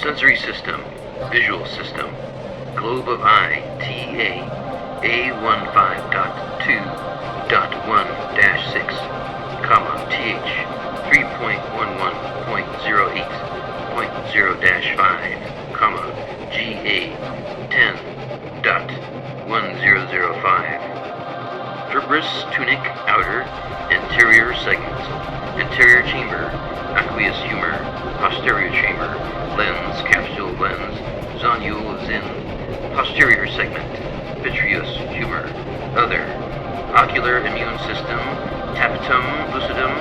Sensory system, visual system, globe of eye, TA, A15.2.1-6, TH, 3.11.08.0-5, GA, 10.1005. Fibrous tunic, outer, anterior segment, anterior chamber, aqueous humor, posterior chamber, lens, capsule lens, zonule zin, posterior segment, vitreous humor, other, ocular immune system, tapetum lucidum,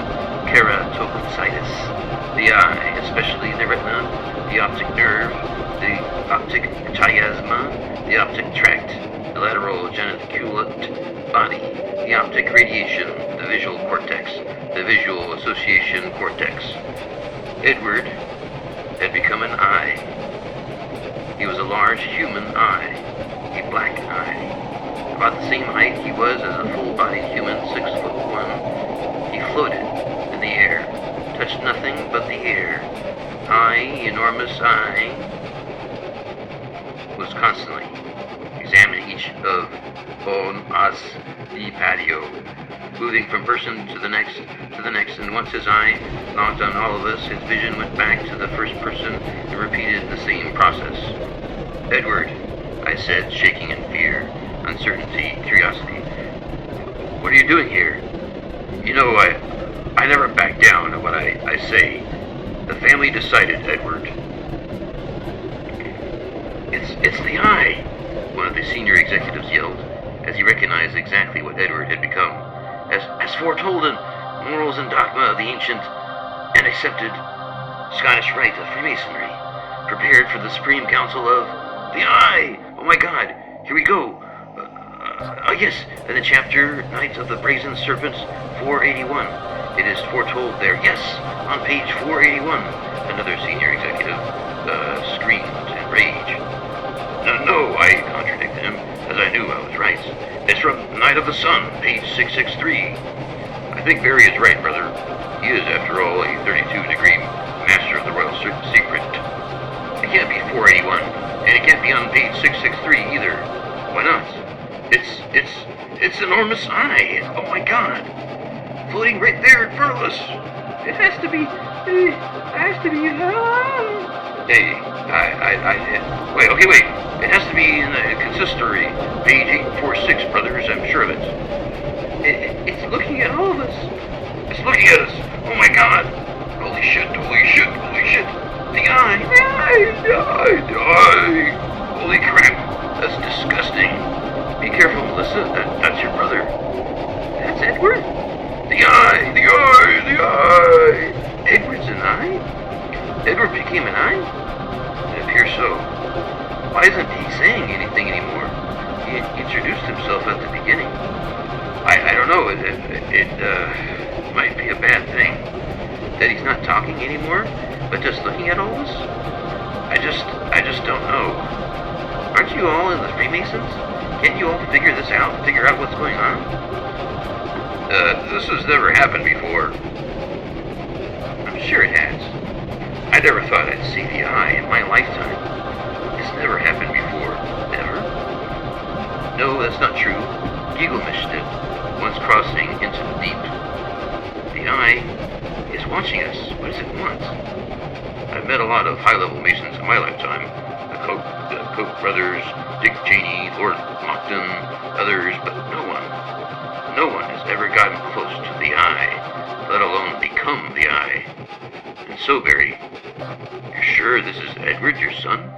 keratoconcytus, the eye, especially the retina, the optic nerve, the optic chiasma, the optic tract, the lateral geniculate body, the optic radiation, the visual cortex, the visual association cortex. Edward had become an eye. He was a large human eye, a black eye. About the same height he was as a full-bodied human, 6'1". He floated in the air, touched nothing but the air. Enormous eye, was constantly examining each of on us the patio, moving from person to the next, and once his eye locked on all of us, his vision went back to the first person and repeated the same process. Edward, I said, shaking in fear, uncertainty, curiosity. What are you doing here? You know, I never back down on what I say. The family decided, Edward. It's the eye, one of the senior executives yelled, as he recognized exactly what Edward had become. As foretold in morals and dogma of the ancient and accepted Scottish rite of Freemasonry, prepared for the Supreme Council of the Eye. Oh my God, here we go. Yes, in the chapter Knights of the Brazen Serpents, 481. It is foretold there. Yes, on page 481. Another senior executive screamed in rage. No, I contradicted him, as I knew I was right. It's from Knight of the Sun, page 663. I think Barry is right, brother. He is, after all, a 32-degree master of the royal secret. It can't be 481, and it can't be on page 663 either. Why not? It's enormous eye. Oh my God. Floating right there in front of us. It has to be. Hey, wait. It has to be in the consistory, page 846, brothers. I'm sure of it. It's looking at all of us. It's looking at us. Oh my God. Holy shit. The eye. Holy crap. That's disgusting. Be careful, Melissa. That's your brother. That's Edward? The eye! Edward's an eye? Edward became an eye? It appears so. Why isn't he saying anything anymore? He introduced himself at the beginning. I don't know. It might be a bad thing that he's not talking anymore, but just looking at all this. I just don't know. Aren't you all in the Freemasons? Can't you all figure this out? Figure out what's going on? This has never happened before. I'm sure it has. I never thought I'd see the eye in my lifetime. It's never happened before. Never? No, that's not true. Gilgamesh did, once crossing into the deep. The eye is watching us. What does it want? I've met a lot of high-level Masons in my lifetime. The Koch brothers, Dick Cheney, Lord Monckton, others, but no one has ever gotten close to the eye, let alone become the eye. And so, Barry, you're sure this is Edward, your son?